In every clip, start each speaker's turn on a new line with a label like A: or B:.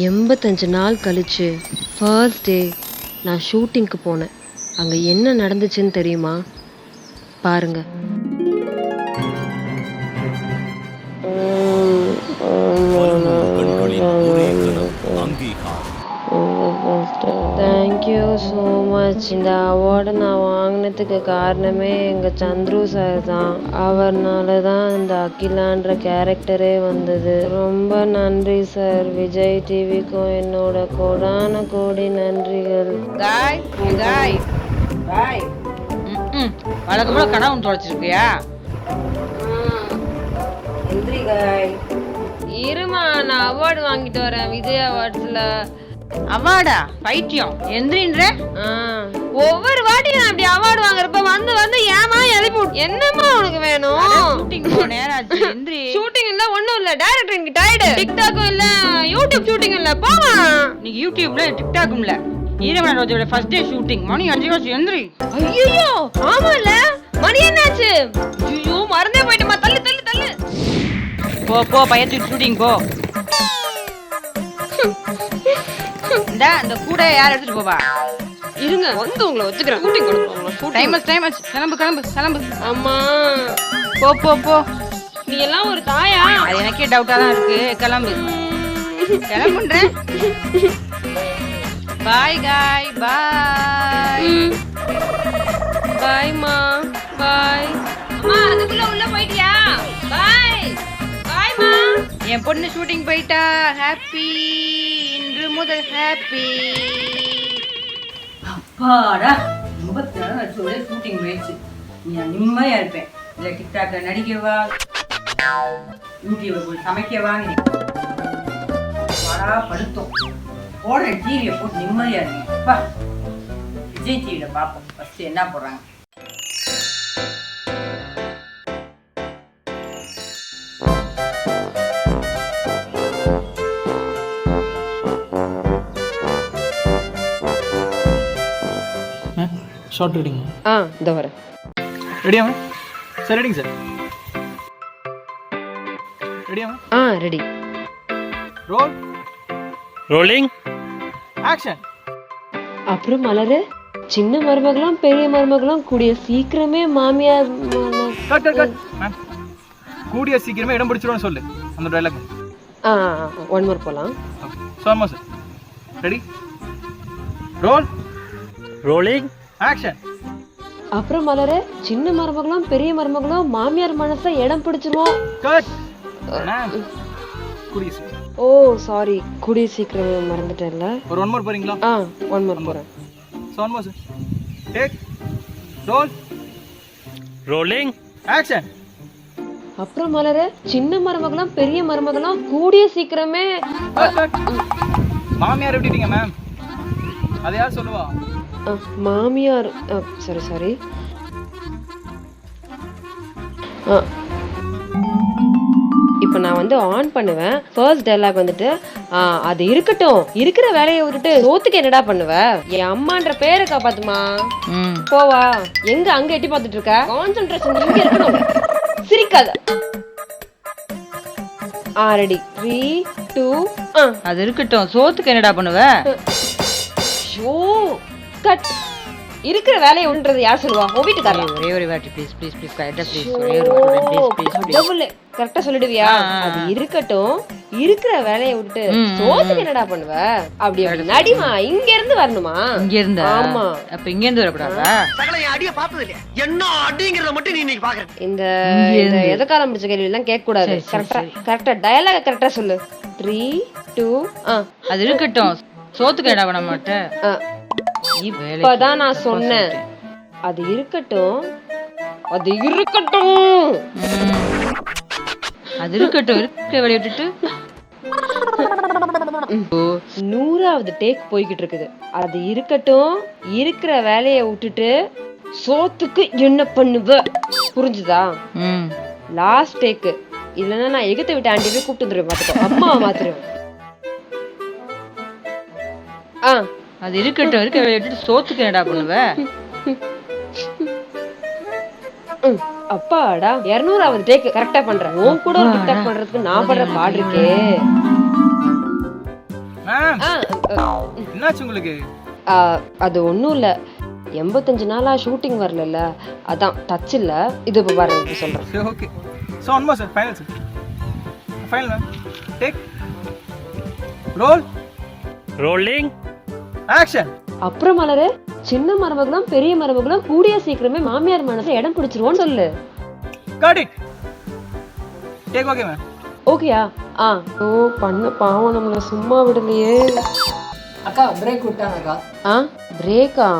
A: 85 நாள் கழிச்சு first day நான் ஷூட்டிங்க்கு போனேன். அங்கே என்ன நடந்துச்சுன்னு தெரியுமா? பாருங்க. Thank you so much. இந்த அவார்டை நான் வாங்கினதுக்கு காரணமே எங்கள் சந்துரு சார் தான். அவர்னால தான் இந்த அகிலான்ற கேரக்டரே வந்தது. ரொம்ப நன்றி சார். விஜய் டிவிக்கும் என்னோட கோடான கோடி நன்றிகள்.
B: வழக்கம்போல கனவு தொலைச்சிருக்கியா?
A: இருமா, நான் அவார்டு வாங்கிட்டு வரேன் விஜய் அவார்ட்ஸ்ல.
B: அவார்டா? பைத்தியம் எந்திரின்ற.
A: ஒவ்வொரு வாட்டியும் நான் இப்படி அவார்டு வாங்குறப்ப வந்து வந்து ஏமா எழுப்பி என்னமா உனக்கு வேணும்?
B: ஷூட்டிங் போ நேராச்சு. எந்திரி.
A: ஷூட்டிங் இல்ல, ஒண்ணும் இல்ல, டைரக்டர் எனக்கு டயர்டு. டிக்டாக்கும் இல்ல, யூடியூப் ஷூட்டிங் இல்ல, போமா.
B: நீ யூடியூப்ல டிக்டாக்கும் இல்ல, ஈரமண ரோஜோட ஃபர்ஸ்ட் டே ஷூட்டிங். மணி 5 எந்திரி.
A: ஐயோ ஆமா இல்ல, மணி என்னாச்சு? ஐயோ மறந்தே போயிட்டமா. தள்ளு தள்ளு தள்ளு.
B: போ போ, பயத்து ஷூட்டிங் போ. இந்த கூட யார் எடுத்துட்டு போவா?
A: இருங்க வந்து உங்களை வச்சுக்கிறேன். ஷூட்டிங் கொடுப்போம்.
B: டைம் ஆச்சு. கிளம்பு கிளம்பு கிளம்பு.
A: அம்மா
B: போ போ போ.
A: நீ எல்லாம் ஒரு தாயா?
B: அது எனக்கே டவுட்டா தான் இருக்கு. கிளம்பு கிளம்புன்றேன். பாய் காய் பாய்.
A: பாய்மா பாய். அம்மா அதுக்குள்ள உள்ள போயிட்டியா? பாய் பாய்மா.
B: என் பொண்ணு ஷூட்டிங் போயிட்டா. ஹாப்பி, இன்று முதல் ஹாப்பி. அப்பாடா, 34 வருஷம் ஷூட்டிங் போயிடுச்சு. நான் நிம்மதியா இருப்பேன். இல்ல டிக்டாக்ல நடிக்கவா, யூடியூப்ல போய் சமைக்கவாங்க படுத்தோம். போடுற டிவியை போட்டு நிம்மதியா இருக்கேன். விஜய் டிவியில பார்ப்போம் ஃபர்ஸ்ட் என்ன போடுறாங்க.
C: Short reading.
A: இந்த வரேன்.
C: ரெடியா மேம்? சார் ரெடிங்க சார். ரெடியா ma'am?
A: Ready.
C: Roll.
D: Rolling.
C: Action.
A: அப்புறம் மலரு, சின்ன மருமகளும் பெரிய மருமகளும் கூடிய சீக்கிரமே மாமியார்.
C: Cut cut cut ma'am. கூடிய சீக்கிரமே இடம் பிடிச்சிருவோம்னு சொல்லு அந்த டயலாக்.
A: ஒன் மோர் போலாம்.
C: சோமா sir. Ready. Roll.
D: Rolling.
C: Action.
A: அப்புறம் மலரு, சின்ன மருமகளும் பெரிய மருமகளும் மாமியார் மனசை இடம் பிடிச்சிருவோம்.
C: Cut ma'am. கூடிய சீக்கிரம்.
A: ஓ சாரி, கூடிய சீக்கிரமே மறந்துட்டேன்ல.
C: ஒரு ஒன் மோர் போறீங்களா?
A: ஒன் மோர் போறேன்.
C: சோமா sir. Take. Roll.
D: Rolling.
C: Action.
A: அப்புறம் மலரு, சின்ன மருமகளும் பெரிய மருமகளும் கூடிய சீக்கிரமே.
C: மாமியார் எப்படிங்க மேம்? அதை யார் சொல்லுவா?
A: மாமியார். Sorry sorry. இப்போ நான் வந்து ஆன் பண்ணுவேன். ஃபர்ஸ்ட் டயலாக் வந்துட்டு அது இருக்கட்டும், இருக்கிற வேலையை விட்டுட்டு சோத்துக்கு என்னடா பண்ணுவ? என் அம்மான்ற பேரை காப்பாத்துமா. போவா எங்க அங்க எட்டி பார்த்துட்டு இருக்க? கான்சென்ட்ரேஷன் இங்க இருக்கணும். சிரிக்காத. ரெடி. 3 2
B: அது இருக்கட்டும், சோத்துக்கு என்னடா பண்ணுவ?
A: Show cut. இருக்கிற வேலையை உண்றது யார் சொல்லுவா? உன் வீட்டுக்காரா?
B: ஒரே ஒரு வாட்டி ப்ளீஸ் ப்ளீஸ் ப்ளீஸ் கரெக்டா ப்ளீஸ். ஒரே ஒரு வாட்டி ப்ளீஸ் ப்ளீஸ்
A: டபுள். கரெக்ட்டா சொல்லிடுவியா? அது இருக்கட்டும், இருக்கிற வேலையை விட்டு சோத்துக்கு என்னடா பண்ணுவ? அப்படி அப்படி நடிமா. இங்க இருந்து வரணுமா?
B: இங்க இருந்தா? ஆமா. அப்ப இங்க இருந்து வரக்கூடாதா?
E: சகல அடிய பார்த்தது இல்ல. என்ன அடிங்கறத மட்டும் நீ இன்னைக்கு பாக்குற.
A: இந்த எதக்காலம் பிடிச்ச கேள்வி எல்லாம் கேட்க கூடாது. கரெக்டா டயலாக் கரெக்டா சொல்லு. 3 2
B: அது இருக்கட்டும், சோத்துக்கு என்னடா பண்ண மாட்டேன்.
A: இப்பதான் நான் சொன்னேன். அது இருக்கட்டும், அது இருக்கட்டும்,
B: அது இருக்கட்டும். இருக்க வேலையை விட்டுட்டு
A: 100வது டேக் போய்கிட்டு இருக்குது. அது இருக்கட்டும், இருக்கிற வேலையை விட்டுட்டு சோத்துக்கு என்ன பண்ணுவ? புரிஞ்சுதா? Last take. இல்லன்னா நான் எகத்தை விட்டு ஆண்டி போய் கூப்பிட்டு வந்துருவேன். பாத்துக்கோ, அம்மா மாத்திருவேன்.
B: அது இருக்கட்டும், இருக்க வேலையை விட்டுட்டு சோத்துக்கு என்னடா பண்ணுவ?
A: அப்பாடா, 200வது டேக் கரெக்டா பண்றேன். உன் கூட ஒரு டிக்டாக் பண்றதுக்கு நான் பண்ற பாடு இருக்கே.
C: மேம்
A: ஆ,
C: என்னாச்சு உங்களுக்கு?
A: ஆ, அது ஒன்றும் இல்லை, 85 நாளா ஷூட்டிங் வரல, அதான் டச் இல்லை. இது இப்போ பாருங்க, இப்போ சொல்கிறேன்.
C: சரி okay. So one more sir, final sir, final ma'am. Take roll
D: Rolling.
C: Action.
A: அப்புறம் மலரு, சின்ன மருமகளும் பெரிய மருமகளும் கூடிய சீக்கிரமே மாமியார் மனசை இடம் பிடிச்சிருவோன்னு சொல்லு.
C: Got it. Take okay ma'am.
A: ஓகேயா? ஆ. ஓ, பண்ண பாவம் நம்மளை சும்மா விடலையே.
F: அக்கா பிரேக் விட்டாங்கக்கா.
A: ஆ, பிரேக்கா?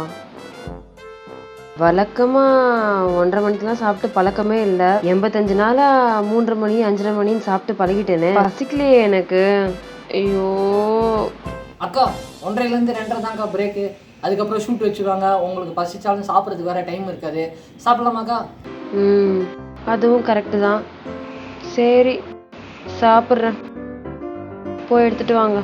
A: வழக்கமா 1:30 மணிக்கெல்லாம் சாப்பிட்டு பழக்கமே இல்லை. 85 நாளா 3:30 மணி 5:30 மணின்னு சாப்பிட்டு பழகிட்டேனே. பசிக்கலையே எனக்கு. ஐயோ.
F: அக்கா 1:30லேருந்து 2:30 தான்க்கா பிரேக்கு. அதுக்கப்புறம் ஷூட் வச்சுருவாங்க. உங்களுக்கு பசிச்சாலும் சாப்பிட்றதுக்கு வேறு டைம் இருக்காது. சாப்பிடலாமாக்கா?
A: ம், அதுவும் கரெக்டு தான். சரி, சாப்பிட்றேன். போய் எடுத்துட்டு வாங்க.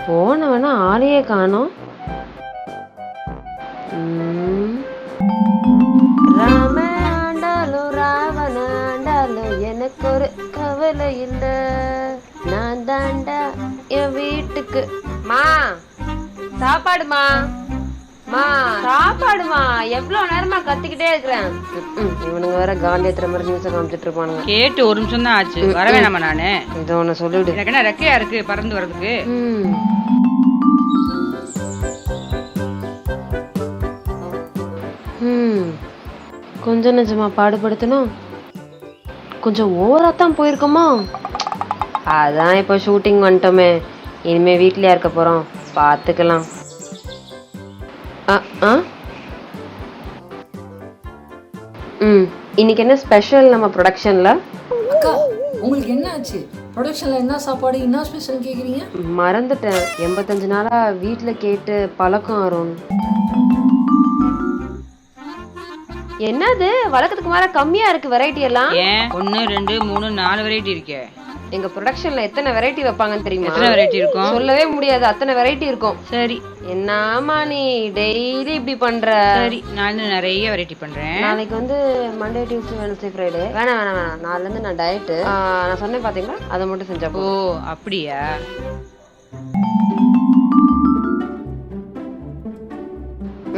A: போனவனா ஆளையே காணோம். ராம ஆண்டாலும் ராவண ஆண்டாலும் எனக்கு ஒரு கவலை இல்ல, நான் தாண்டா என் வீட்டுக்கு. மா சாப்பாடுமா, மா சாப்பாடுமா, எவ்வளவு நேரமா கத்திக்கிட்டே இருக்கிறேன். இவனுங்க வேற காண்டி ஏத்துற மாதிரி நியூஸை காமிச்சிட்டு இருப்பானுங்க.
B: கேட்டு ஒரு நிமிஷம் தான் ஆச்சு, வர வேணாமா நானு?
A: இதை ஒண்ணு சொல்லிவிடு.
B: எனக்கு என்ன ரெக்கையா இருக்கு பறந்து வர்றதுக்கு?
A: கொஞ்சம் நிஜமா பாடுபடுத்தணும். கொஞ்சம் ஓவராத்தான் போயிருக்கோமா? அதான் இப்போ ஷூட்டிங் வந்துட்டோமே, இனிமே வீட்லயா இருக்க போறோம், பார்த்துக்கலாம். இன்னைக்கு என்ன ஸ்பெஷல் நம்ம ப்ரொடக்ஷன்ல?
F: அக்கா உங்களுக்கு என்ன ஆச்சு? ப்ரொடக்ஷனில் என்ன சாப்பாடு, என்ன ஸ்பெஷல் கேட்குறீங்க?
A: மறந்துட்டேன். 85 நாளா வீட்டில் கேட்டு பழக்கம் அருண். என்னது வழக்கத்துக்கு மேல கம்மியா இருக்கு வெரைட்டி எல்லாம்?
B: ஏன் 1 2 3 4 வெரைட்டி இருக்கே.
A: எங்க ப்ரொடக்ஷன்ல எத்தனை வெரைட்டி வைப்பாங்கன்னு தெரியுமா?
B: எத்தனை வெரைட்டி இருக்கும்?
A: சொல்லவே முடியாது, அத்தனை வெரைட்டி இருக்கும்.
B: சரி,
A: என்னமா நீ டெய்லி இப்படி பண்ற?
B: சரி நான் நிறைய வெரைட்டி பண்றேன்.
A: நாளைக்கு வந்து மண்டே டியூஸ்டே வெனஸ்டே ஃப்ரைடே. வேணாம் வேணாம் வேணாம், நாளைல இருந்து நான் டயட்டு. நான் சொன்னேன் பாத்தீங்களா, அதை மட்டும் செஞ்சா
B: ஓ அப்படியா?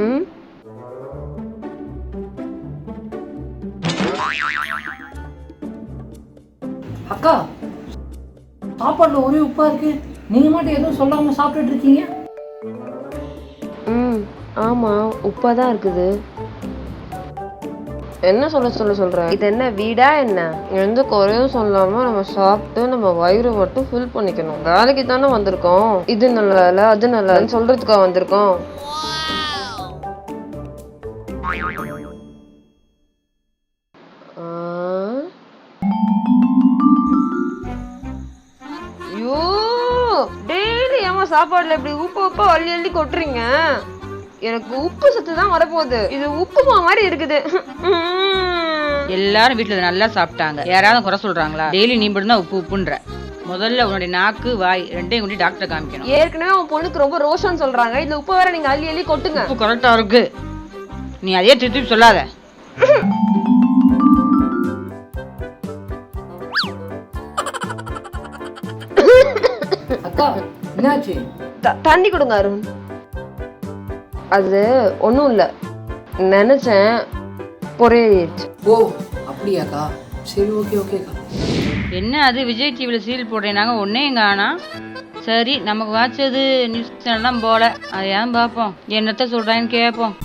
A: ம்,
F: அக்கா சாப்பாட்டில் ஒரே உப்பா இருக்கு. நீங்கள் மட்டும் எதுவும் சொல்லாமல் சாப்பிட்டுட்டு இருக்கீங்க.
A: ம், ஆமா உப்பாதான் இருக்குது. என்ன சொல்ற? இது என்ன வீடா என்ன? எந்த குறையும் சொல்லாம நம்ம சாப்பிட்டு நம்ம வயிறு மட்டும் ஃபில் பண்ணிக்கணும். வேலைக்கு தானே வந்திருக்கோம். இது நல்லா இல்ல அது நல்லா இல்லன்னு சொல்றதுக்காக வந்திருக்கோம். ஐயோ, டெய்லி ஏமா சாப்பாடுல இப்படி உப்பு உப்பா அள்ளி அள்ளி கொட்டுறீங்க? எனக்கு உப்பு சத்து தான் வரப்போகுது. இது உப்புமா மாதிரி இருக்குது.
B: எல்லாரும் வீட்டுல நல்லா சாப்பிட்டாங்க, யாராவது குறை சொல்றாங்களா? டெய்லி நீ மட்டும் தான் உப்பு உப்புன்ற. முதல்ல உன்னுடைய நாக்கு வாய் ரெண்டையும் கொண்டு டாக்டர் காமிக்கணும்.
A: ஏற்கனவே உன் பொண்ணுக்கு ரொம்ப ரோஷன் சொல்றாங்க, இந்த உப்பு வேற நீங்க அள்ளி அள்ளி கொட்டுங்க.
B: உப்பு கரெக்டா இருக்கு, நீ அதே திருப்பி சொல்லாத.
F: அக்கா என்னாச்சு?
A: தண்ணி கொடுங்க அருண். அது ஒன்றும் இல்லை, நினைச்சேன் பொறையாச்சு.
F: ஓ அப்படியாக்கா? சரி ஓகே ஓகேக்கா.
B: என்ன அது விஜய் டிவியில் சீரியல் போடுறேனாங்க, ஒன்னே எங்க ஆனா? சரி நமக்கு வாட்சது நியூஸ் சேனல் தான் போல, அதை ஏன் பார்ப்போம், என்னத்த சொல்றான்னு கேட்போம்.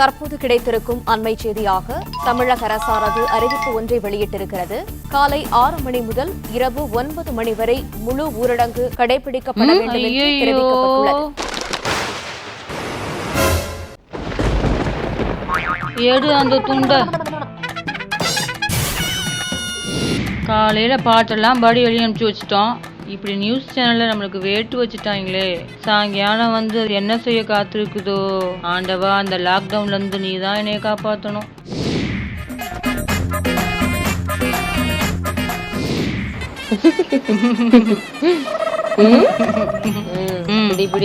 G: தற்போது கிடைத்திருக்கும் அண்மை செய்தியாக தமிழக அரசானது அறிவிப்பு ஒன்றை வெளியிட்டிருக்கிறது. காலை 6 மணி முதல் இரவு 9 மணி வரை முழு ஊரடங்கு கடைபிடிக்கப்பட வேண்டும் என்று தெரிவிக்கப்பட்டுள்ளது.
B: எடு அந்த துண்ட. காலையில பாட்டெல்லாம் பாடி வெளியே அனுப்பிச்சு வச்சுட்டோம், இப்படி நியூஸ் சேனல்ல நம்மளுக்கு வேட்டு வச்சுட்டாங்களே. சாயங்காலம் வந்து என்ன செய்ய காத்திருக்குதோ ஆண்டவா, அந்த லாக்டவுன்ல இருந்து நீ தான் என்னைய காப்பாற்றணும்.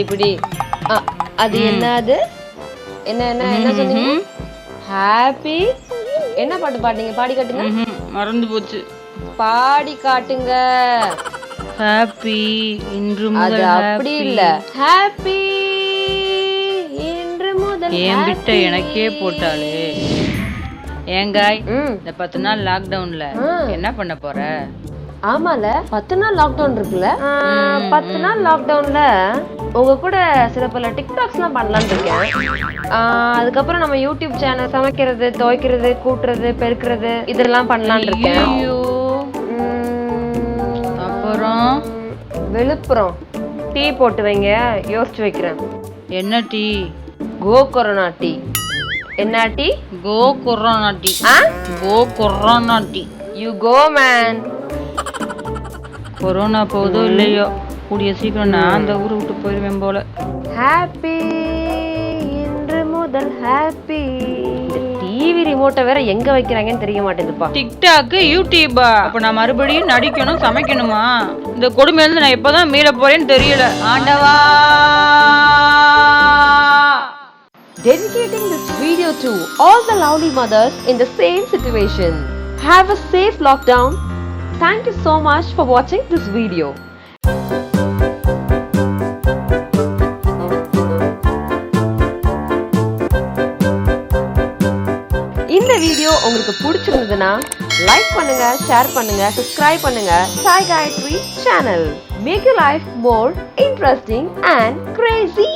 A: பிடி அது என்னது? என்ன என்ன என்ன சொன்னீங்க? ஹாப்பி என்ன பாட்டு பாட்டீங்க? பாடி காட்டுங்க.
B: மறந்து போச்சு.
A: பாடி காட்டுங்க.
B: ஹாப்பி இன்று
A: அது
B: முதல்
A: அப்படி இல்ல. ஹாப்பி இன்று முதல்.
B: என் பிட்ட எனக்கே போட்டாலே. ஏங்காய், இந்த 10 நாள் லாக்டவுன்ல என்ன பண்ண போற?
A: ஆமால 10 நாள் லாக்டவுன் இருக்குல்ல. 10 நாள் லாக்டவுன்ல உங்க கூட சில பல டிக்டாக்ஸ்லாம் பண்ணலான்னு இருக்கேன். அதுக்கப்புறம் நம்ம யூடியூப் சேனல் சமைக்கிறது, துவைக்கிறது, கூட்டுறது, பெருக்கிறது இதெல்லாம் பண்ணலான்னு இருக்கேன்.
B: ஐயோ, அப்புறம்
A: விழுப்புரம் டீ போட்டு வைங்க, யோசிச்சு வைக்கிறேன்.
B: என்ன டீ?
A: கோ கொரோனா டீ. என்ன டீ?
B: கோ கொரோனா டீ. கோ கொரோனா டீ.
A: You go man.
B: கொரோனா போதோ இல்லையோ, கூடிய சீக்கிரம் நான் அந்த ஊரை விட்டு போயிருவேன் போல.
A: ஹாப்பி இன்று முதல் ஹாப்பி. டிவி ரிமோட்டை வேற எங்க வைக்கிறாங்கன்னு தெரிய மாட்டேங்குதுப்பா.
B: டிக்டாக், யூடியூபா? அப்ப நான் மறுபடியும் நடிக்கணும், சமைக்கணுமா? இந்த கொடுமையிலிருந்து நான் எப்பதான் மீள போறேன்னு தெரியல. ஆண்டவா!
A: Dedicating this video to all the lovely mothers in the same situation. Have a safe lockdown. Thank you so much for watching this video. இந்த வீடியோ உங்களுக்கு பிடிச்சிருந்ததுன்னா லைக் பண்ணுங்க, ஷேர் பண்ணுங்க, சப்ஸ்கிரைப் பண்ணுங்க Sai Gayatri channel. Make your life more interesting and crazy.